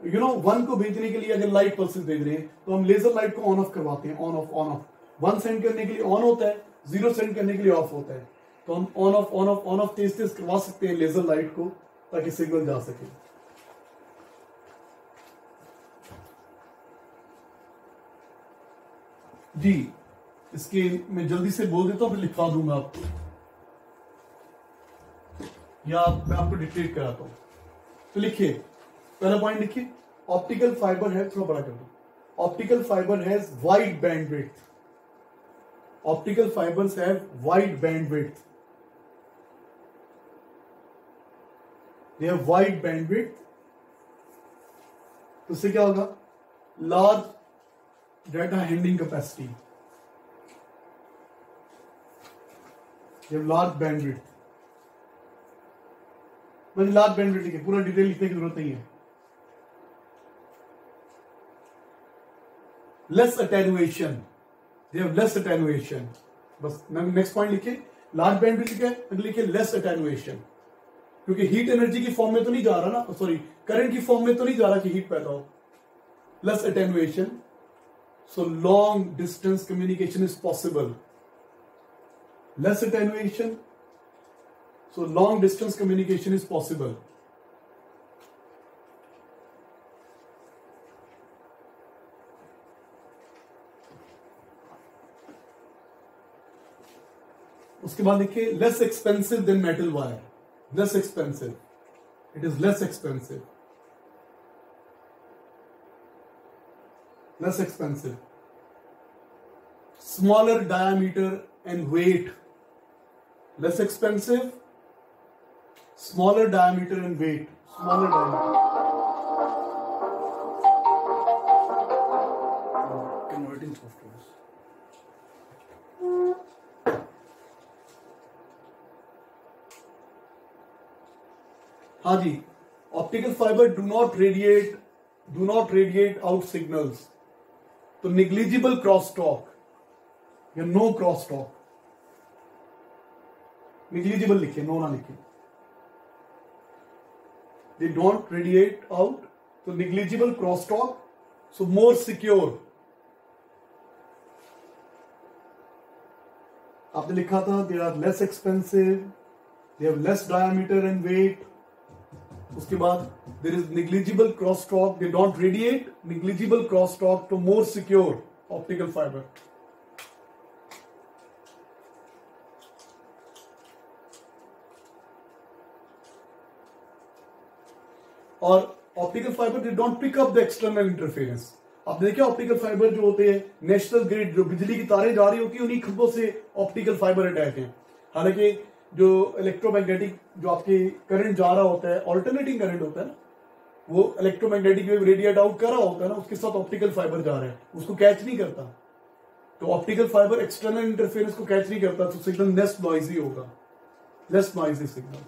वन को भेजने के लिए अगर लाइट पल्सेस भेज रहे हैं तो हम लेजर लाइट को ऑन ऑफ करवाते हैं. On off on of. 1 send करने के लिए ऑन होता है, 0 सेंड करने के लिए ऑफ होता है. तो हम on off on off on off तेज तेज करवा सकते हैं लेजर लाइट को, ताकि सिग्नल जा सके. जी इसके मैं जल्दी से बोल देता हूं, फिर लिखवा दूंगा आपको, या मैं आपको डिक्टेट कराता हूं. तो लिखिए, पहला पॉइंट लिखिए. ऑप्टिकल फाइबर है, थोड़ा बड़ा कर दो. Optical fibre has wide bandwidth. Optical fibres have wide bandwidth. They have wide bandwidth. तो उससे क्या होगा? Large data handling capacity. They have large bandwidth. मैंने लार्ज बैंडविड्थ लिखे, पूरा डिटेल लिखने की जरूरत नहीं है। Less attenuation, they have less attenuation, बस नेक्स्ट पॉइंट लिखिए, लार्ज बैंडविड्थ लिखे, अगले लिखिए लेस अटेनुएशन, क्योंकि हीट एनर्जी की फॉर्म में तो नहीं जा रहा ना, सॉरी करंट की फॉर्म में तो नहीं जा रहा कि हीट पैदा हो। Less attenuation, so long distance communication is possible. Less attenuation, so long distance communication is possible. उसके बाद देखिए less expensive than metal wire, less expensive, it is less expensive, less expensive, smaller diameter and weight, less expensive, smaller diameter and weight, smaller diameter. Converting softwares. हाँ जी, optical fibre do not radiate out signals, तो negligible cross talk या no cross talk, negligible लिखिए, no ना लिखिए, they don't radiate out, तो negligible cross talk, so more secure. आपने लिखा था they are less expensive, they have less diameter and weight, उसके बाद there is negligible cross talk, they don't radiate, negligible cross talk to more secure optical fibre. और optical fibre they don't pick up the external interference. आपने देखा optical fibre जो होते हैं, national grid, जो बिजली की तारें जा रही होती है, उन्हीं खंभों से ऑप्टिकल फाइबर अटैच है। हालांकि जो इलेक्ट्रोमैग्नेटिक जो आपके करंट जा रहा होता है, ऑल्टरनेटिंग करंट होता है ना, वो इलेक्ट्रोमैग्नेटिक वेव रेडिएट आउट कर रहा होता है ना, उसके साथ ऑप्टिकल फाइबर जा रहा है, उसको कैच नहीं करता। तो ऑप्टिकल फाइबर एक्सटर्नल इंटरफेरेंस को कैच नहीं करता, तो सिग्नल लेस नॉइजी होगा, लेस नॉइजी सिग्नल।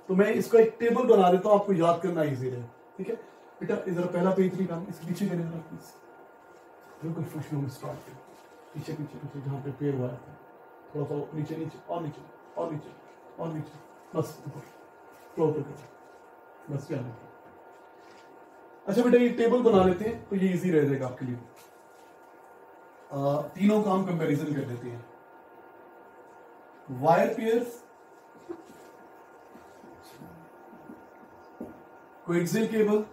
तो मैं इसका एक टेबल बना देता हूं, आपको याद करना इजी रहे। ठीक है बेटा, इधर पहला पेज नहीं काम, इसके पीछे करेंगे प्लीज, बिल्कुल फर्स्ट में स्टार्ट करें, पीछे पीछे पीछे जहां पे पेड़ हुआ है, थोड़ा सा नीचे नीचे और नीचे और नीचे और नीचे, बस फ्लो पे करो, बस याद रखिए। अच्छा बेटा, ये टेबल बना लेते हैं तो ये इजी रह जाएगा आपके लिए। तीनों काम कंपैरिजन कर देते हैं। वायर पेयर्स, कोएक्सियल केबल,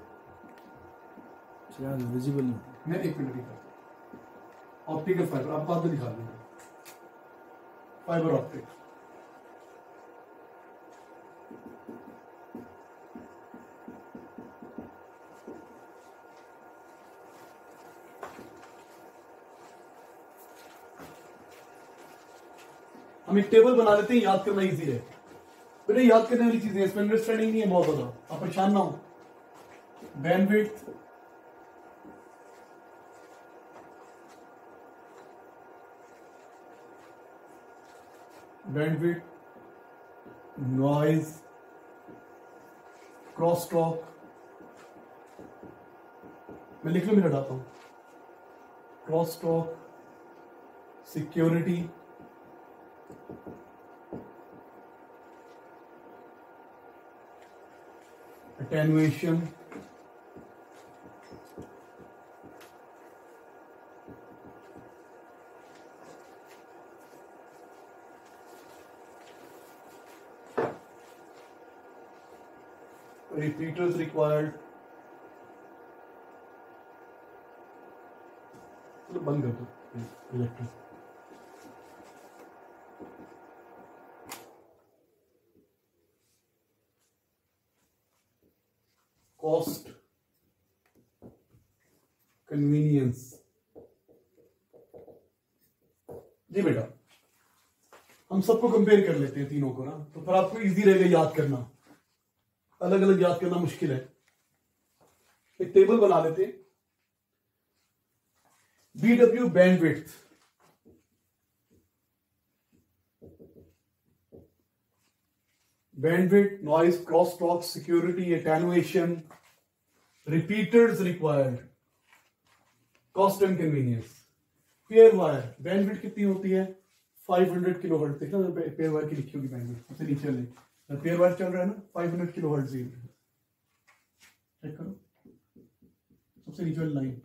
यार विजिबल नहीं, मैं एक मिनट दिखा, ऑप्टिकल फाइबर, आप बाद में दिखा देंगे, फाइबर ऑप्टिक, हम एक टेबल बना लेते हैं, याद करना इजी है बेटा, याद करने वाली चीजें, इसमें अंडरस्टैंडिंग नहीं है बहुत ज्यादा, आप परेशान ना हो। Bandwidth, bandwidth, noise, cross talk, मैं लिख लो, मैं हटाता हूं, cross talk, security, attenuation, repeaters required, तो बंद कर दो इलेक्ट्रिक, कॉस्ट, कन्वीनियंस। जी बेटा, हम सबको कंपेयर कर लेते हैं तीनों को ना, तो फिर आपको इजी रहेगा याद करना, अलग अलग याद करना मुश्किल है। एक टेबल बना लेते हैं, BW bandwidth, bandwidth, noise, cross talk, security, attenuation, repeaters required, cost and convenience. Pair wire bandwidth कितनी होती है? 500 किलो हर्ट्ज। देखना पेयर वायर की लिखी होगी बैंडविड्थ सबसे नीचे ले, पेयर वायर चल रहा है ना 500 किलो हर्ट्ज। चेक करो सबसे नीचे वाली line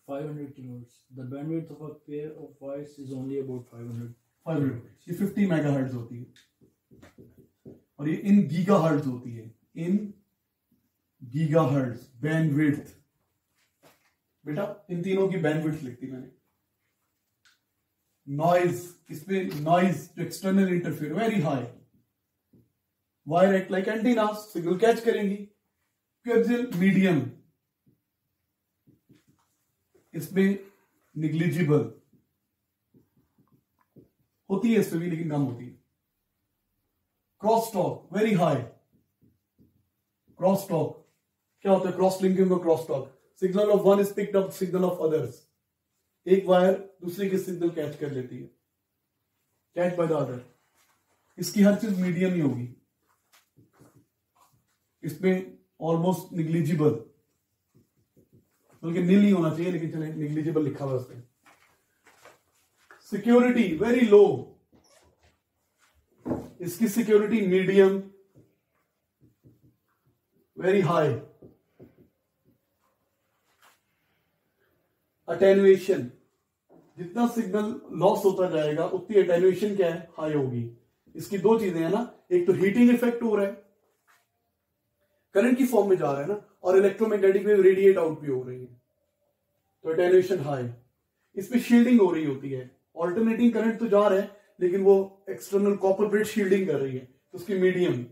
500 kilohertz. The bandwidth of a pair of wires is only about 500. 500 ये 50 मेगा हर्ट्ज होती है और ये इन गीगा हर्ट्ज होती है, इन गीगा हर्ट्ज बैंडविड्थ। बेटा इन तीनों की बैंडविड्थ लिखती मैंने। नॉइज, इसमें नॉइज जो external interfere very high, wire act like antenna, signal catch करेंगी। कोएक्सियल मीडियम, इसमें निग्लिजिबल होती है, इसमें भी लेकिन कम होती है। Cross talk very high. Cross talk क्या होता है? क्रॉस लिंकिंग और cross talk, signal of one is picked up signal of others. एक वायर दूसरे के सिग्नल कैच कर लेती है, कैच बाय द अदर। इसकी हर चीज मीडियम ही होगी, इसमें ऑलमोस्ट निग्लिजिबल, बल्कि नील नहीं होना चाहिए लेकिन चले निग्लिजिबल लिखा हुआ उसमें। सिक्योरिटी वेरी लो, इसकी security medium, very high. Attenuation, जितना सिग्नल लॉस होता जाएगा उतनी अटेनुएशन क्या है? हाई होगी। इसकी दो चीजें हैं ना, एक तो हीटिंग इफेक्ट हो रहा है, करंट की फॉर्म में जा रहा है ना, और इलेक्ट्रोमैग्नेटिक वेव रेडिएट आउट भी हो रही है, तो अटेनुएशन हाई। इसमें शील्डिंग हो रही होती है, ऑल्टरनेटिंग करंट तो जा रहा है लेकिन वो एक्सटर्नल कॉपर प्लेट शील्डिंग कर रही है, तो उसकी मीडियम।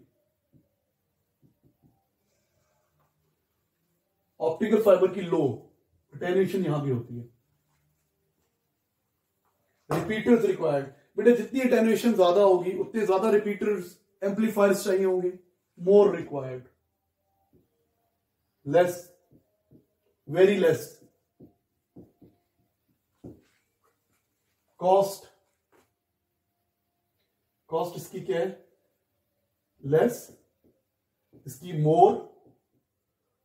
ऑप्टिकल फाइबर की लो, अटेनुएशन यहां भी होती है। रिपीटर्स रिक्वायर्ड, बेटा जितनी अटेनुएशन ज्यादा होगी उतने ज्यादा रिपीटर्स एम्पलीफायर्स चाहिए होंगे, more required. Less, very less. Cost, cost इसकी क्या है? लेस, इसकी मोर,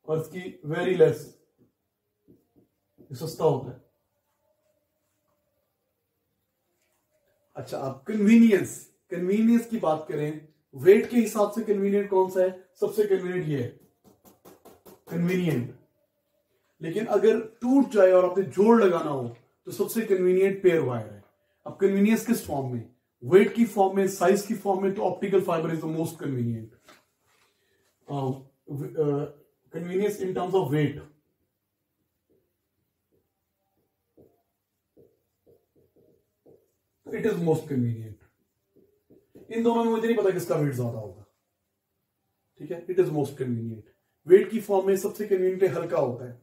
और इसकी वेरी लेस, ये सस्ता होता है। अच्छा अब कन्वीनियंस, कन्वीनियंस की बात करें, वेट के हिसाब से कन्वीनियंट कौन सा है? सबसे कन्वीनियंट ये है, कन्वीनियंट। लेकिन अगर टूट जाए और आपने जोड़ लगाना हो तो सबसे कन्वीनियंट पेयर वायर है। अब कन्वीनियंस किस फॉर्म में? वेट की फॉर्म में, साइज की फॉर्म में, तो optical fibre is the most convenient. Convenience in terms of weight, it is most convenient. इन दोनों में मुझे नहीं पता किसका वेट ज्यादा होगा, ठीक है। It is most convenient, wet की फॉर्म में सबसे कन्वीनियंट हल्का होता है।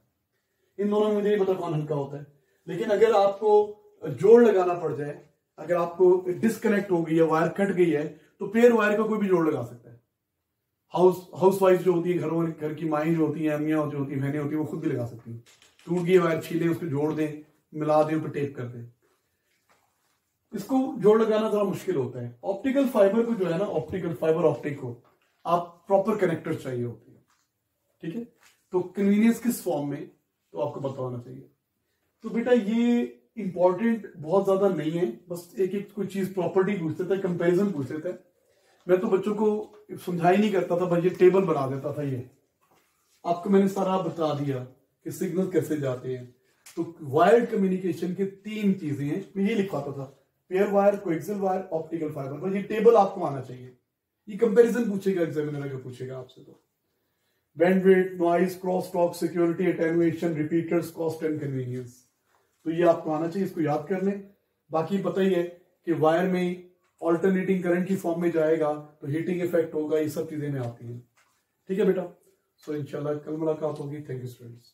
इन दोनों में मुझे नहीं पता कौन हल्का होता है, लेकिन अगर आपको जोड़ लगाना पड़ जाए, अगर आपको डिस्कनेक्ट हो गई है, वायर कट गई है, तो पेयर वायर का कोई भी जोड़ लगा सकता है। हाउस वाइफ जो होती है, घर की माएँ जो होती हैं, अम्मियाँ जो होती हैं, बहनें होती हैं, वो खुद भी लगा सकती हैं। टूट गई वायर छीलें, उसको जोड़ दें, मिला दें, ऊपर टेप कर दें। इसको जोड़ लगाना जरा मुश्किल होता है। ऑप्टिकल फाइबर को जो है ना, ऑप्टिकल फाइबर ऑप्टिक को आप प्रॉपर कनेक्टर चाहिए होती है, ठीक है। तो कन्वीनियंस किस फॉर्म में, तो आपको पता होना चाहिए। तो बेटा ये इंपॉर्टेंट बहुत ज्यादा नहीं है, बस एक एक कोई चीज प्रॉपर्टी पूछ लेता है, कंपेरिजन पूछ लेता है। मैं तो बच्चों को समझा ही नहीं करता था, बस ये टेबल बना देता था। ये आपको मैंने सारा बता दिया कि सिग्नल कैसे जाते हैं। तो वायर्ड कम्युनिकेशन के 3 चीजें हैं, मैं ये लिखवाता था, pair wire, coaxial wire, optical fibre. बस ये टेबल आपको आना चाहिए। ये कंपैरिजन पूछेगा एग्जामिनर अगर पूछेगा आपसे तो। Bandwidth, noise, cross talk, security, attenuation, repeaters, cost and convenience, तो ये आपको आना चाहिए, इसको याद कर लें। बाकी पता ही है कि वायर में ऑल्टरनेटिंग करंट की फॉर्म में जाएगा तो हीटिंग इफेक्ट होगा, ये सब चीजें में आती हैं, ठीक है बेटा। सो इंशाल्लाह कल मुलाकात होगी। Thank you students.